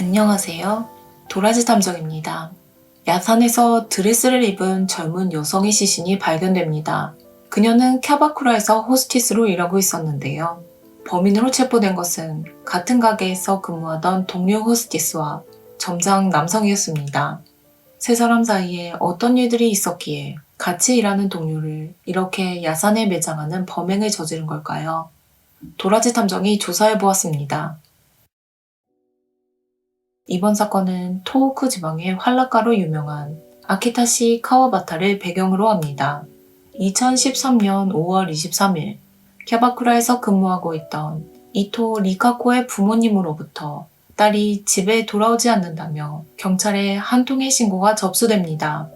안녕하세요. 도라지 탐정입니다. 야산에서 드레스를 입은 젊은 여성의 시신이 발견됩니다. 그녀는 캬바쿠라에서 호스티스로 일하고 있었는데요. 범인으로 체포된 것은 같은 가게에서 근무하던 동료 호스티스와 점장 남성이었습니다. 세 사람 사이에 어떤 일들이 있었기에 같이 일하는 동료를 이렇게 야산에 매장하는 범행을 저지른 걸까요? 도라지 탐정이 조사해 보았습니다. 이번 사건은 토호쿠 지방의 활락가로 유명한 아키타시 카와바타를 배경으로 합니다. 2013년 5월 23일, 캬바쿠라에서 근무하고 있던 이토 리카코의 부모님으로부터 딸이 집에 돌아오지 않는다며 경찰에 한 통의 신고가 접수됩니다.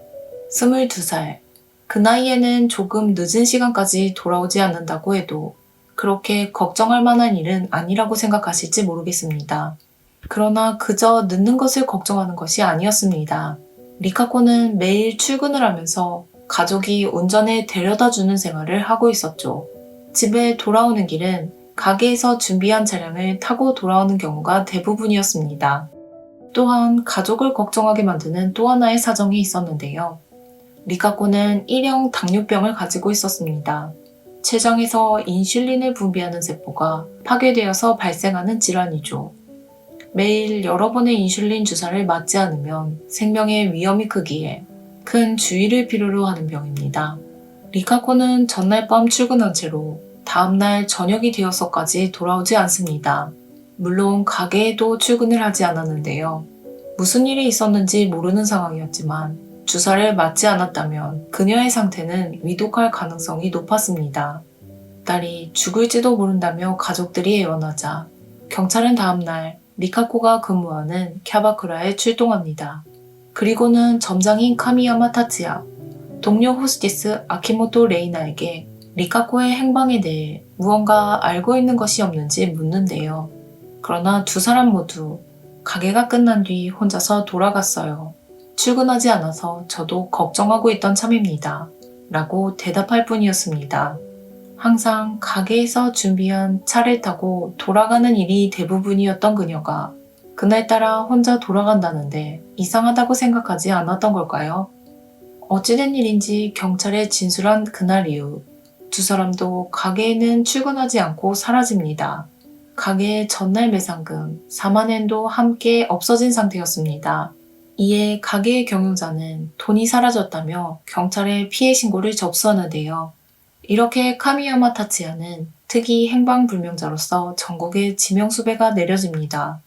22살. 그 나이에는 조금 늦은 시간까지 돌아오지 않는다고 해도 그렇게 걱정할 만한 일은 아니라고 생각하실지 모르겠습니다. 그러나 그저 늦는 것을 걱정하는 것이 아니었습니다. 리카코는 매일 출근을 하면서 가족이 운전해 데려다 주는 생활을 하고 있었죠. 집에 돌아오는 길은 가게에서 준비한 차량을 타고 돌아오는 경우가 대부분이었습니다. 또한 가족을 걱정하게 만드는 또 하나의 사정이 있었는데요. 리카코는 일형 당뇨병을 가지고 있었습니다. 췌장에서 인슐린을 분비하는 세포가 파괴되어서 발생하는 질환이죠. 매일 여러 번의 인슐린 주사를 맞지 않으면 생명의 위험이 크기에 큰 주의를 필요로 하는 병입니다. 리카코는 전날 밤 출근한 채로 다음날 저녁이 되어서까지 돌아오지 않습니다. 물론 가게에도 출근을 하지 않았는데요. 무슨 일이 있었는지 모르는 상황이었지만 주사를 맞지 않았다면 그녀의 상태는 위독할 가능성이 높았습니다. 딸이 죽을지도 모른다며 가족들이 애원하자 경찰은 다음날 리카코가 근무하는 캬바쿠라에 출동합니다. 그리고는 점장인 카미야마 타츠야, 동료 호스티스 아키모토 레이나에게 리카코의 행방에 대해 무언가 알고 있는 것이 없는지 묻는데요. 그러나 두 사람 모두 가게가 끝난 뒤 혼자서 돌아갔어요. 출근하지 않아서 저도 걱정하고 있던 참입니다. 라고 대답할 뿐이었습니다. 항상 가게에서 준비한 차를 타고 돌아가는 일이 대부분이었던 그녀가 그날따라 혼자 돌아간다는데 이상하다고 생각하지 않았던 걸까요? 어찌된 일인지 경찰에 진술한 그날 이후 두 사람도 가게에는 출근하지 않고 사라집니다. 가게의 전날 매상금 4만엔도 함께 없어진 상태였습니다. 이에 가게의 경영자는 돈이 사라졌다며 경찰에 피해 신고를 접수하는데요. 이렇게 카미야마 타츠야는 특이 행방불명자로서 전국에 지명수배가 내려집니다.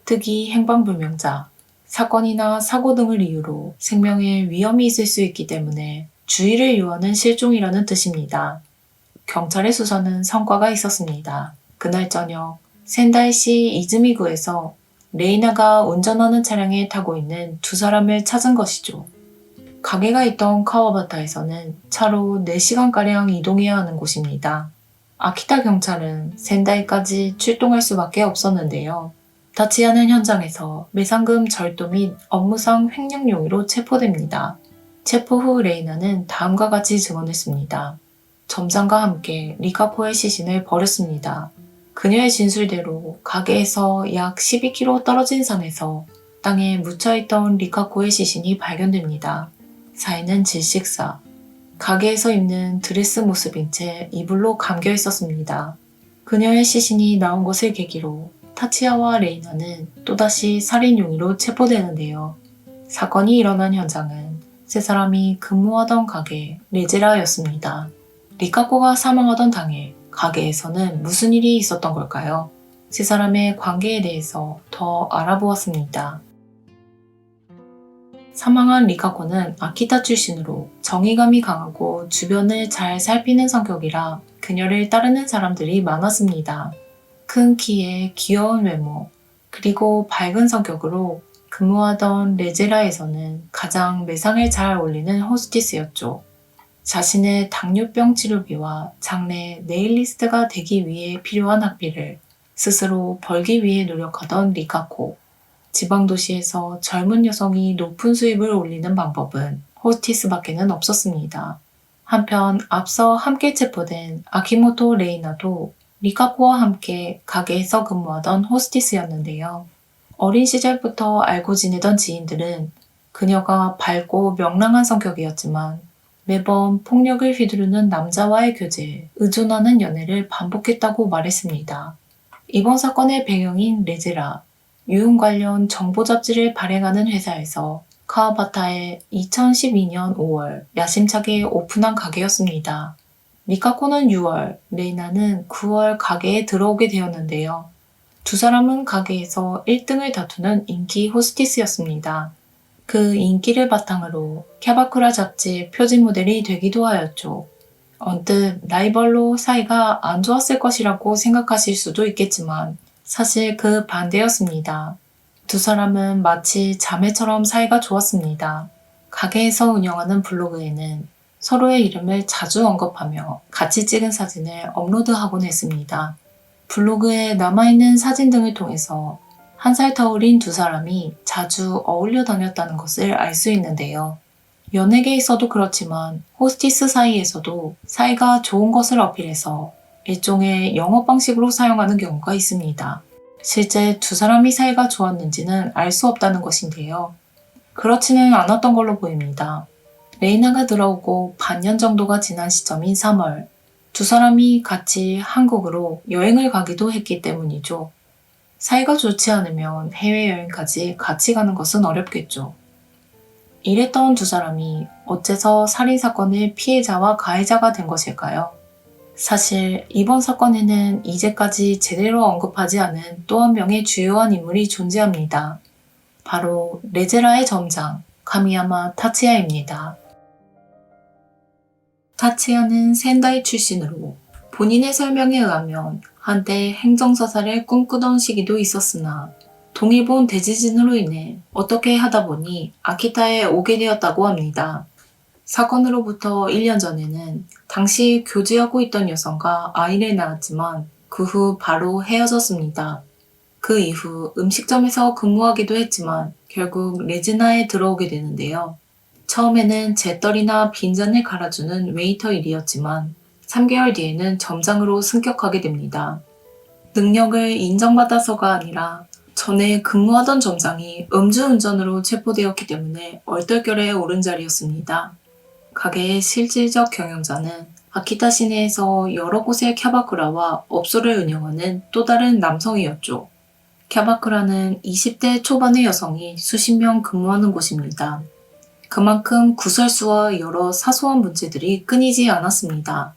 특이 행방불명자, 사건이나 사고 등을 이유로 생명에 위험이 있을 수 있기 때문에 주의를 요하는 실종이라는 뜻입니다. 경찰의 수사는 성과가 있었습니다. 그날 저녁 센다이시 이즈미구에서 레이나가 운전하는 차량에 타고 있는 두 사람을 찾은 것이죠. 가게가 있던 카와바타에서는 차로 4시간가량 이동해야 하는 곳입니다. 아키타 경찰은 센다이까지 출동할 수밖에 없었는데요. 다치야는 현장에서 매상금 절도 및 업무상 횡령 용의로 체포됩니다. 체포 후 레이나는 다음과 같이 증언했습니다. 점장과 함께 리카코의 시신을 버렸습니다. 그녀의 진술대로 가게에서 약 12km 떨어진 산에서 땅에 묻혀있던 리카코의 시신이 발견됩니다. 사인은 질식사. 가게에서 입는 드레스 모습인 채 이불로 감겨 있었습니다. 그녀의 시신이 나온 것을 계기로 타치야와 레이나는 또다시 살인 용의로 체포되는데요. 사건이 일어난 현장은 세 사람이 근무하던 가게 레제라였습니다. 리카코가 사망하던 당일 가게에서는 무슨 일이 있었던 걸까요? 세 사람의 관계에 대해서 더 알아보았습니다. 사망한 리카코는 아키타 출신으로 정의감이 강하고 주변을 잘 살피는 성격이라 그녀를 따르는 사람들이 많았습니다. 큰 키에 귀여운 외모, 그리고 밝은 성격으로 근무하던 레제라에서는 가장 매상을 잘 올리는 호스티스였죠. 자신의 당뇨병 치료비와 장래 네일리스트가 되기 위해 필요한 학비를 스스로 벌기 위해 노력하던 리카코. 지방도시에서 젊은 여성이 높은 수입을 올리는 방법은 호스티스밖에는 없었습니다. 한편 앞서 함께 체포된 아키모토 레이나도 리카코와 함께 가게에서 근무하던 호스티스였는데요. 어린 시절부터 알고 지내던 지인들은 그녀가 밝고 명랑한 성격이었지만 매번 폭력을 휘두르는 남자와의 교제에 의존하는 연애를 반복했다고 말했습니다. 이번 사건의 배경인 레제라, 유흥 관련 정보 잡지를 발행하는 회사에서 카와바타의 2012년 5월 야심차게 오픈한 가게였습니다. 미카코는 6월, 레이나는 9월 가게에 들어오게 되었는데요. 두 사람은 가게에서 1등을 다투는 인기 호스티스였습니다. 그 인기를 바탕으로 캬바쿠라 잡지의 표지 모델이 되기도 하였죠. 언뜻 라이벌로 사이가 안 좋았을 것이라고 생각하실 수도 있겠지만 사실 그 반대였습니다. 두 사람은 마치 자매처럼 사이가 좋았습니다. 가게에서 운영하는 블로그에는 서로의 이름을 자주 언급하며 같이 찍은 사진을 업로드하곤 했습니다. 블로그에 남아있는 사진 등을 통해서 한 살 터울인 두 사람이 자주 어울려 다녔다는 것을 알 수 있는데요. 연예계에서도 그렇지만 호스티스 사이에서도 사이가 좋은 것을 어필해서 일종의 영업 방식으로 사용하는 경우가 있습니다. 실제 두 사람이 사이가 좋았는지는 알 수 없다는 것인데요. 그렇지는 않았던 걸로 보입니다. 레이나가 들어오고 반년 정도가 지난 시점인 3월, 두 사람이 같이 한국으로 여행을 가기도 했기 때문이죠. 사이가 좋지 않으면 해외여행까지 같이 가는 것은 어렵겠죠. 이랬던 두 사람이 어째서 살인사건의 피해자와 가해자가 된 것일까요? 사실 이번 사건에는 이제까지 제대로 언급하지 않은 또 한 명의 주요한 인물이 존재합니다. 바로 레제라의 점장, 가미야마 타츠야입니다. 타츠야는 센다이 출신으로 본인의 설명에 의하면 한때 행정사살을 꿈꾸던 시기도 있었으나 동일본 대지진으로 인해 어떻게 하다 보니 아키타에 오게 되었다고 합니다. 사건으로부터 1년 전에는 당시 교제하고 있던 여성과 아이를 낳았지만 그 후 바로 헤어졌습니다. 그 이후 음식점에서 근무하기도 했지만 결국 레지나에 들어오게 되는데요. 처음에는 재떨이나 빈잔을 갈아주는 웨이터 일이었지만 3개월 뒤에는 점장으로 승격하게 됩니다. 능력을 인정받아서가 아니라 전에 근무하던 점장이 음주운전으로 체포되었기 때문에 얼떨결에 오른 자리였습니다. 가게의 실질적 경영자는 아키타 시내에서 여러 곳의 캬바쿠라와 업소를 운영하는 또 다른 남성이었죠. 캬바쿠라는 20대 초반의 여성이 수십 명 근무하는 곳입니다. 그만큼 구설수와 여러 사소한 문제들이 끊이지 않았습니다.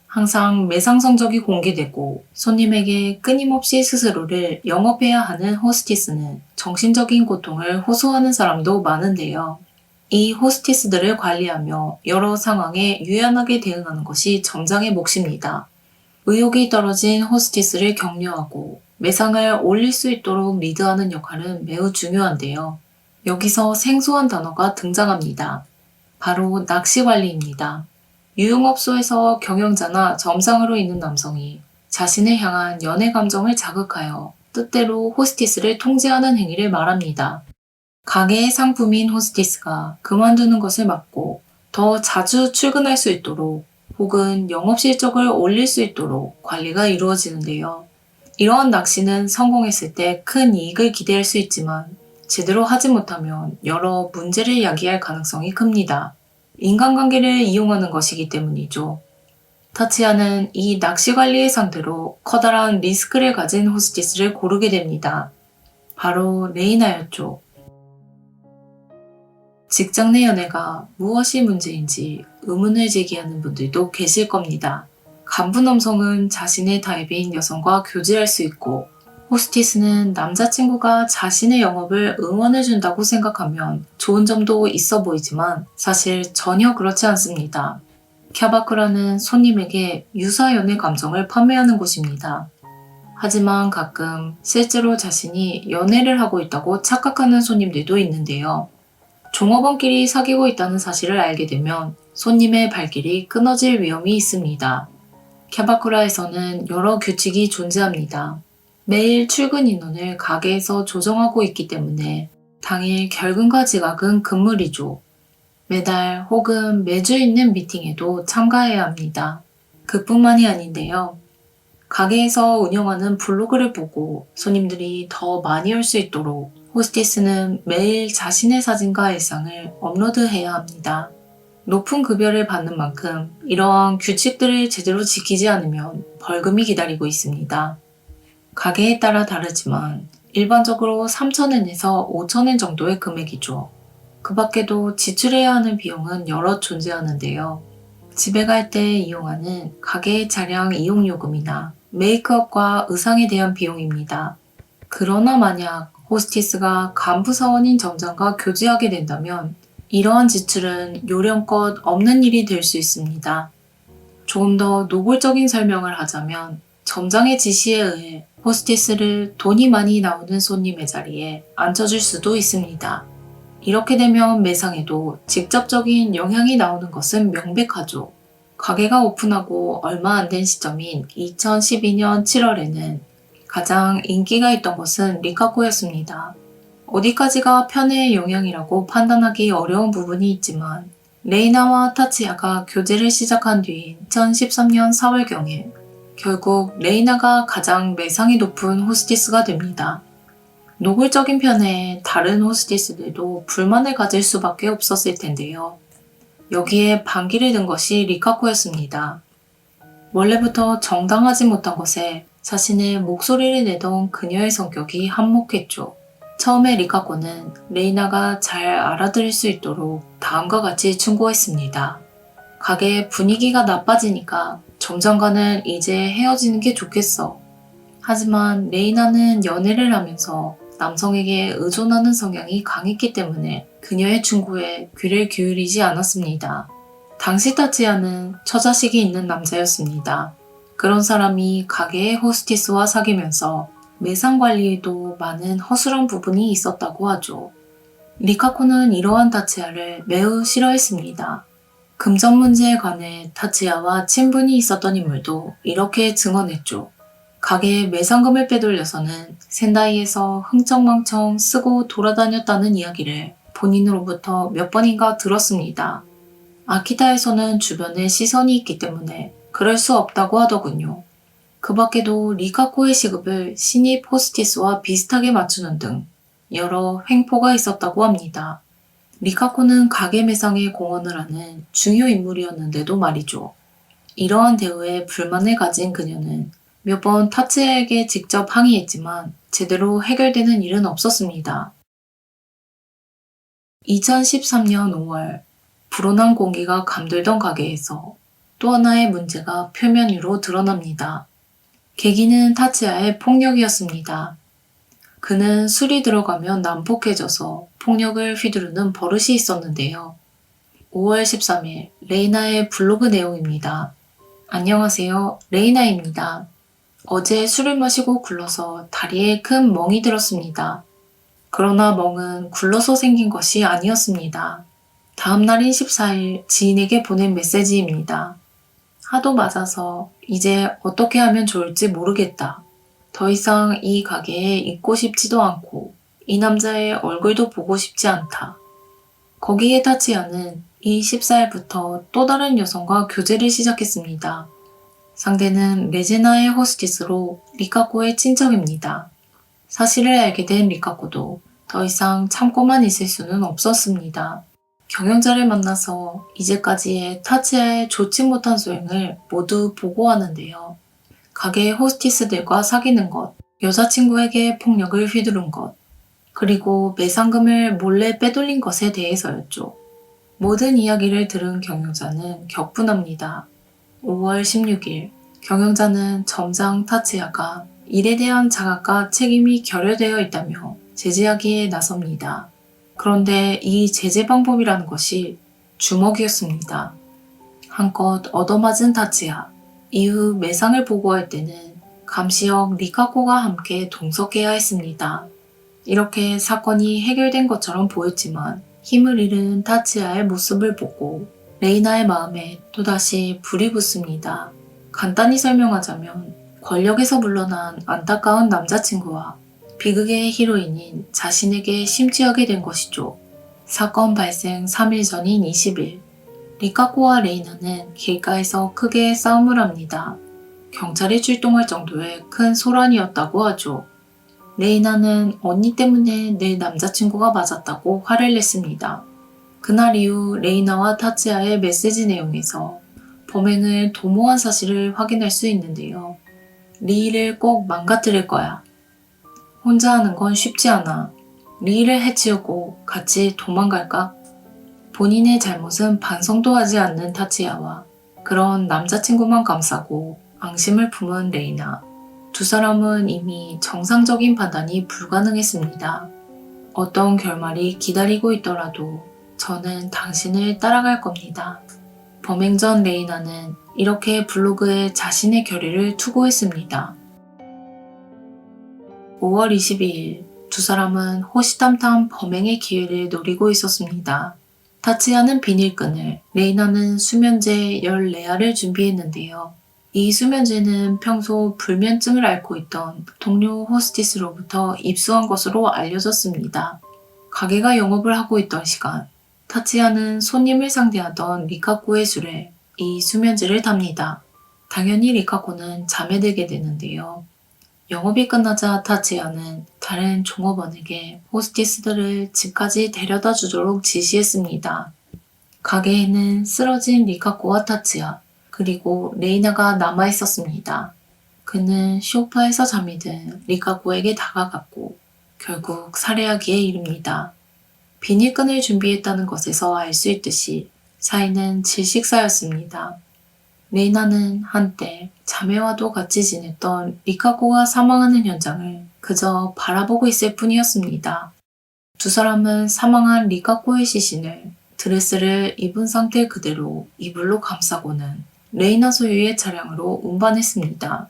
항상 매상 성적이 공개되고 손님에게 끊임없이 스스로를 영업해야 하는 호스티스는 정신적인 고통을 호소하는 사람도 많은데요. 이 호스티스들을 관리하며 여러 상황에 유연하게 대응하는 것이 점장의 몫입니다. 의욕이 떨어진 호스티스를 격려하고 매상을 올릴 수 있도록 리드하는 역할은 매우 중요한데요. 여기서 생소한 단어가 등장합니다. 바로 낚시 관리입니다. 유흥업소에서 경영자나 점상으로 있는 남성이 자신을 향한 연애 감정을 자극하여 뜻대로 호스티스를 통제하는 행위를 말합니다. 가게의 상품인 호스티스가 그만두는 것을 막고 더 자주 출근할 수 있도록 혹은 영업 실적을 올릴 수 있도록 관리가 이루어지는데요. 이러한 낚시는 성공했을 때 큰 이익을 기대할 수 있지만 제대로 하지 못하면 여러 문제를 야기할 가능성이 큽니다. 인간관계를 이용하는 것이기 때문이죠. 타츠야는 이 낚시 관리의 상태로 커다란 리스크를 가진 호스티스를 고르게 됩니다. 바로 레이나였죠. 직장 내 연애가 무엇이 문제인지 의문을 제기하는 분들도 계실 겁니다. 간부 남성은 자신의 타입인 여성과 교제할 수 있고 호스티스는 남자친구가 자신의 영업을 응원해준다고 생각하면 좋은 점도 있어 보이지만 사실 전혀 그렇지 않습니다. 캬바쿠라는 손님에게 유사연애 감정을 판매하는 곳입니다. 하지만 가끔 실제로 자신이 연애를 하고 있다고 착각하는 손님들도 있는데요. 종업원끼리 사귀고 있다는 사실을 알게 되면 손님의 발길이 끊어질 위험이 있습니다. 캬바쿠라에서는 여러 규칙이 존재합니다. 매일 출근 인원을 가게에서 조정하고 있기 때문에 당일 결근과 지각은 금물이죠. 매달 혹은 매주 있는 미팅에도 참가해야 합니다. 그뿐만이 아닌데요. 가게에서 운영하는 블로그를 보고 손님들이 더 많이 올 수 있도록 호스티스는 매일 자신의 사진과 일상을 업로드해야 합니다. 높은 급여를 받는 만큼 이러한 규칙들을 제대로 지키지 않으면 벌금이 기다리고 있습니다. 가게에 따라 다르지만 일반적으로 3,000엔에서 5,000엔 정도의 금액이죠. 그 밖에도 지출해야 하는 비용은 여러 존재하는데요. 집에 갈 때 이용하는 가게 차량 이용요금이나 메이크업과 의상에 대한 비용입니다. 그러나 만약 호스티스가 간부 사원인 점장과 교제하게 된다면 이러한 지출은 요령껏 없는 일이 될 수 있습니다. 조금 더 노골적인 설명을 하자면 점장의 지시에 의해 호스티스를 돈이 많이 나오는 손님의 자리에 앉혀줄 수도 있습니다. 이렇게 되면 매상에도 직접적인 영향이 나오는 것은 명백하죠. 가게가 오픈하고 얼마 안 된 시점인 2012년 7월에는 가장 인기가 있던 것은 리카코였습니다. 어디까지가 편애의 영향이라고 판단하기 어려운 부분이 있지만 레이나와 타치야가 교제를 시작한 뒤인 2013년 4월경에 결국 레이나가 가장 매상이 높은 호스티스가 됩니다. 노골적인 편에 다른 호스티스들도 불만을 가질 수밖에 없었을 텐데요. 여기에 반기를 든 것이 리카코였습니다. 원래부터 정당하지 못한 것에 자신의 목소리를 내던 그녀의 성격이 한몫했죠. 처음에 리카코는 레이나가 잘 알아들을 수 있도록 다음과 같이 충고했습니다. 가게 분위기가 나빠지니까 점장과는 이제 헤어지는 게 좋겠어. 하지만 레이나는 연애를 하면서 남성에게 의존하는 성향이 강했기 때문에 그녀의 충고에 귀를 기울이지 않았습니다. 당시 타치야는 처자식이 있는 남자였습니다. 그런 사람이 가게의 호스티스와 사귀면서 매상 관리에도 많은 허술한 부분이 있었다고 하죠. 리카코는 이러한 타치야를 매우 싫어했습니다. 금전 문제에 관해 타치야와 친분이 있었던 인물도 이렇게 증언했죠. 가게에 매상금을 빼돌려서는 센다이에서 흥청망청 쓰고 돌아다녔다는 이야기를 본인으로부터 몇 번인가 들었습니다. 아키타에서는 주변에 시선이 있기 때문에 그럴 수 없다고 하더군요. 그 밖에도 리카코의 시급을 신입 호스티스와 비슷하게 맞추는 등 여러 횡포가 있었다고 합니다. 리카코는 가게 매상에 공헌을 하는 중요 인물이었는데도 말이죠. 이러한 대우에 불만을 가진 그녀는 몇 번 타츠야에게 직접 항의했지만 제대로 해결되는 일은 없었습니다. 2013년 5월, 불온한 공기가 감돌던 가게에서 또 하나의 문제가 표면 위로 드러납니다. 계기는 타츠야의 폭력이었습니다. 그는 술이 들어가면 난폭해져서 폭력을 휘두르는 버릇이 있었는데요. 5월 13일 레이나의 블로그 내용입니다. 안녕하세요. 레이나입니다. 어제 술을 마시고 굴러서 다리에 큰 멍이 들었습니다. 그러나 멍은 굴러서 생긴 것이 아니었습니다. 다음 날인 14일 지인에게 보낸 메시지입니다. 하도 맞아서 이제 어떻게 하면 좋을지 모르겠다. 더 이상 이 가게에 있고 싶지도 않고 이 남자의 얼굴도 보고 싶지 않다. 거기에 타치야는 이 14일부터 또 다른 여성과 교제를 시작했습니다. 상대는 레제나의 호스티스로 리카코의 친척입니다. 사실을 알게 된 리카코도 더 이상 참고만 있을 수는 없었습니다. 경영자를 만나서 이제까지의 타치야의 좋지 못한 소행을 모두 보고하는데요. 가게 호스티스들과 사귀는 것, 여자친구에게 폭력을 휘두른 것, 그리고 매상금을 몰래 빼돌린 것에 대해서였죠. 모든 이야기를 들은 경영자는 격분합니다. 5월 16일, 경영자는 점장 타츠야가 일에 대한 자각과 책임이 결여되어 있다며 제재하기에 나섭니다. 그런데 이 제재 방법이라는 것이 주먹이었습니다. 한껏 얻어맞은 타츠야. 이후 매상을 보고할 때는 감시역 리카코가 함께 동석해야 했습니다. 이렇게 사건이 해결된 것처럼 보였지만 힘을 잃은 타츠야의 모습을 보고 레이나의 마음에 또다시 불이 붙습니다. 간단히 설명하자면 권력에서 물러난 안타까운 남자친구와 비극의 히로인인 자신에게 심취하게 된 것이죠. 사건 발생 3일 전인 20일, 리카코와 레이나는 길가에서 크게 싸움을 합니다. 경찰이 출동할 정도의 큰 소란이었다고 하죠. 레이나는 언니 때문에 내 남자친구가 맞았다고 화를 냈습니다. 그날 이후 레이나와 타츠야의 메시지 내용에서 범행을 도모한 사실을 확인할 수 있는데요. 리이를 꼭 망가뜨릴 거야. 혼자 하는 건 쉽지 않아. 리이를 해치우고 같이 도망갈까? 본인의 잘못은 반성도 하지 않는 타츠야와 그런 남자친구만 감싸고 앙심을 품은 레이나. 두 사람은 이미 정상적인 판단이 불가능했습니다. 어떤 결말이 기다리고 있더라도 저는 당신을 따라갈 겁니다. 범행 전 레이나는 이렇게 블로그에 자신의 결의를 투고했습니다. 5월 22일 두 사람은 호시탐탐 범행의 기회를 노리고 있었습니다. 타츠야는 비닐끈을, 레이나는 수면제 14알을 준비했는데요. 이 수면제는 평소 불면증을 앓고 있던 동료 호스티스로부터 입수한 것으로 알려졌습니다. 가게가 영업을 하고 있던 시간, 타츠야는 손님을 상대하던 리카코의 술에 이 수면제를 답니다. 당연히 리카코는 잠에 들게 되는데요. 영업이 끝나자 타츠야는 다른 종업원에게 호스티스들을 집까지 데려다 주도록 지시했습니다. 가게에는 쓰러진 리카코와 타츠야, 그리고 레이나가 남아있었습니다. 그는 소파에서 잠이 든 리카코에게 다가갔고 결국 살해하기에 이릅니다. 비닐끈을 준비했다는 것에서 알 수 있듯이 사이는 질식사였습니다. 레이나는 한때 자매와도 같이 지냈던 리카코가 사망하는 현장을 그저 바라보고 있을 뿐이었습니다. 두 사람은 사망한 리카코의 시신을 드레스를 입은 상태 그대로 이불로 감싸고는 레이나 소유의 차량으로 운반했습니다.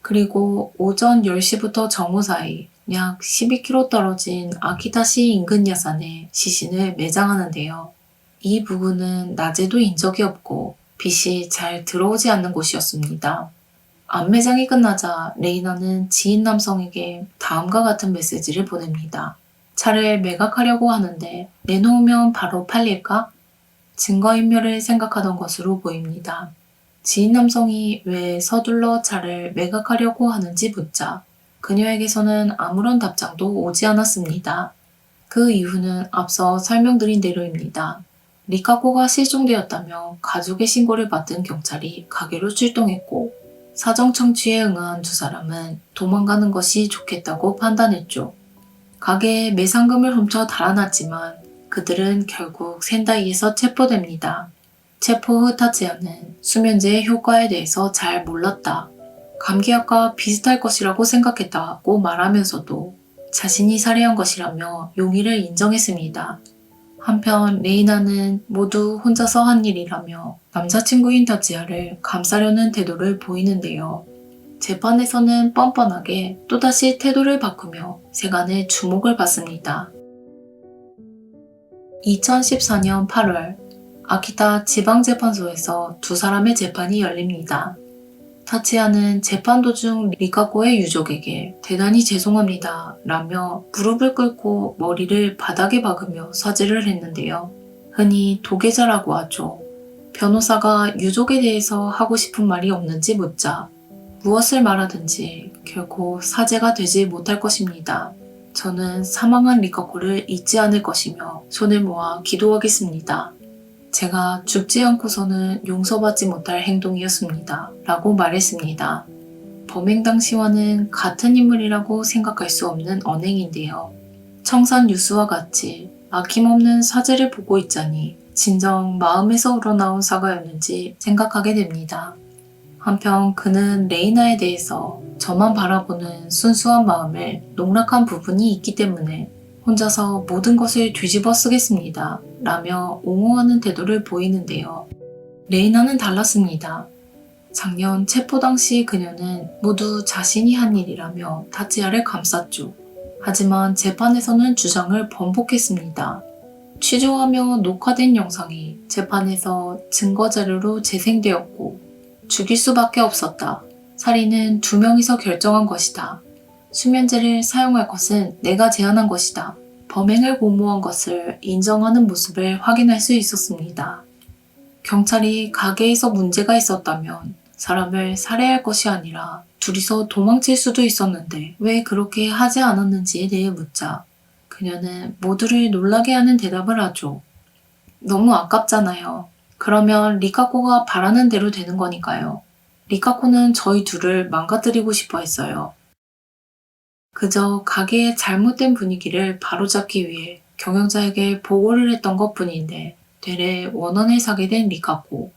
그리고 오전 10시부터 정오 사이 약 12km 떨어진 아키타시 인근 야산에 시신을 매장하는데요. 이 부근은 낮에도 인적이 없고 빛이 잘 들어오지 않는 곳이었습니다. 안매장이 끝나자 레이나는 지인 남성에게 다음과 같은 메시지를 보냅니다. 차를 매각하려고 하는데 내놓으면 바로 팔릴까? 증거인멸을 생각하던 것으로 보입니다. 지인 남성이 왜 서둘러 차를 매각하려고 하는지 묻자 그녀에게서는 아무런 답장도 오지 않았습니다. 그 이유는 앞서 설명드린 대로입니다. 리카코가 실종되었다며 가족의 신고를 받은 경찰이 가게로 출동했고 사정 청취에 응한 두 사람은 도망가는 것이 좋겠다고 판단했죠. 가게에 매상금을 훔쳐 달아났지만 그들은 결국 센다이에서 체포됩니다. 체포 후 타츠야는 수면제의 효과에 대해서 잘 몰랐다. 감기약과 비슷할 것이라고 생각했다고 말하면서도 자신이 살해한 것이라며 용의를 인정했습니다. 한편 레이나는 모두 혼자서 한 일이라며 남자친구인 타츠야를 감싸려는 태도를 보이는데요. 재판에서는 뻔뻔하게 또다시 태도를 바꾸며 세간의 주목을 받습니다. 2014년 8월 아키타 지방재판소에서 두 사람의 재판이 열립니다. 타츠야는 재판 도중 리카코의 유족에게 대단히 죄송합니다 라며 무릎을 꿇고 머리를 바닥에 박으며 사죄를 했는데요. 흔히 도계자라고 하죠. 변호사가 유족에 대해서 하고 싶은 말이 없는지 묻자 무엇을 말하든지 결코 사죄가 되지 못할 것입니다. 저는 사망한 리카코를 잊지 않을 것이며 손을 모아 기도하겠습니다. 제가 죽지 않고서는 용서받지 못할 행동이었습니다. 라고 말했습니다. 범행 당시와는 같은 인물이라고 생각할 수 없는 언행인데요. 청산 뉴스와 같이 아낌없는 사죄를 보고 있자니 진정 마음에서 우러나온 사과였는지 생각하게 됩니다. 한편 그는 레이나에 대해서 저만 바라보는 순수한 마음을 농락한 부분이 있기 때문에 혼자서 모든 것을 뒤집어 쓰겠습니다. 라며 옹호하는 태도를 보이는데요. 레이나는 달랐습니다. 작년 체포 당시 그녀는 모두 자신이 한 일이라며 타츠야를 감쌌죠. 하지만 재판에서는 주장을 번복했습니다. 취조하며 녹화된 영상이 재판에서 증거자료로 재생되었고 죽일 수밖에 없었다. 살인은 2명이서 결정한 것이다. 수면제를 사용할 것은 내가 제안한 것이다. 범행을 공모한 것을 인정하는 모습을 확인할 수 있었습니다. 경찰이 가게에서 문제가 있었다면 사람을 살해할 것이 아니라 둘이서 도망칠 수도 있었는데 왜 그렇게 하지 않았는지에 대해 묻자 그녀는 모두를 놀라게 하는 대답을 하죠. 너무 아깝잖아요. 그러면 리카코가 바라는 대로 되는 거니까요. 리카코는 저희 둘을 망가뜨리고 싶어 했어요. 그저 가게의 잘못된 분위기를 바로잡기 위해 경영자에게 보고를 했던 것 뿐인데 되레 원원을 사게 된 리카코.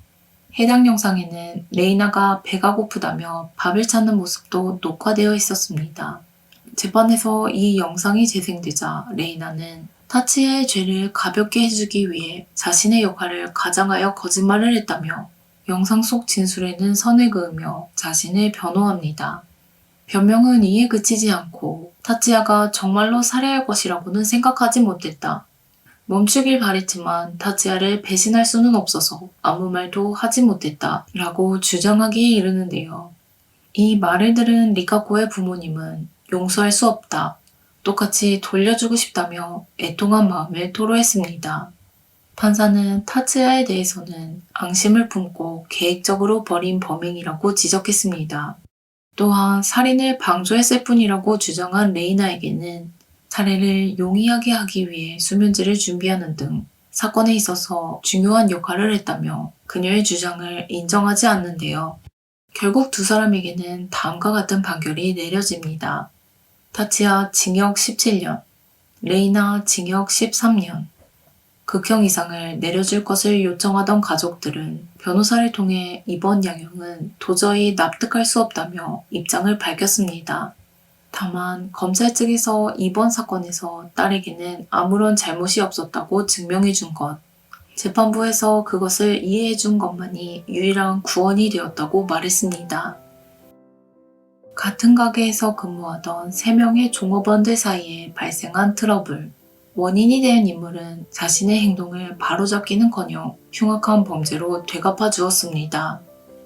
해당 영상에는 레이나가 배가 고프다며 밥을 찾는 모습도 녹화되어 있었습니다. 재판에서 이 영상이 재생되자 레이나는 타치야의 죄를 가볍게 해주기 위해 자신의 역할을 가장하여 거짓말을 했다며 영상 속 진술에는 선을 그으며 자신을 변호합니다. 변명은 이에 그치지 않고 타치야가 정말로 살해할 것이라고는 생각하지 못했다. 멈추길 바랬지만 타치야를 배신할 수는 없어서 아무 말도 하지 못했다 라고 주장하기에 이르는데요. 이 말을 들은 리카코의 부모님은 용서할 수 없다. 똑같이 돌려주고 싶다며 애통한 마음을 토로했습니다. 판사는 타츠야에 대해서는 앙심을 품고 계획적으로 벌인 범행이라고 지적했습니다. 또한 살인을 방조했을 뿐이라고 주장한 레이나에게는 살해를 용이하게 하기 위해 수면제를 준비하는 등 사건에 있어서 중요한 역할을 했다며 그녀의 주장을 인정하지 않는데요. 결국 두 사람에게는 다음과 같은 판결이 내려집니다. 타치야 징역 17년, 레이나 징역 13년. 극형 이상을 내려줄 것을 요청하던 가족들은 변호사를 통해 이번 양형은 도저히 납득할 수 없다며 입장을 밝혔습니다. 다만 검찰 측에서 이번 사건에서 딸에게는 아무런 잘못이 없었다고 증명해 준 것, 재판부에서 그것을 이해해 준 것만이 유일한 구원이 되었다고 말했습니다. 같은 가게에서 근무하던 3명의 종업원들 사이에 발생한 트러블. 원인이 된 인물은 자신의 행동을 바로잡기는커녕 흉악한 범죄로 되갚아 주었습니다.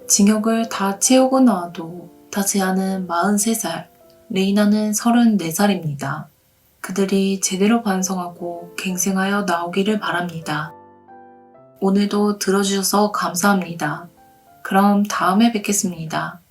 징역을 다 채우고 나와도 타츠야는 43살, 레이나는 34살입니다. 그들이 제대로 반성하고 갱생하여 나오기를 바랍니다. 오늘도 들어주셔서 감사합니다. 그럼 다음에 뵙겠습니다.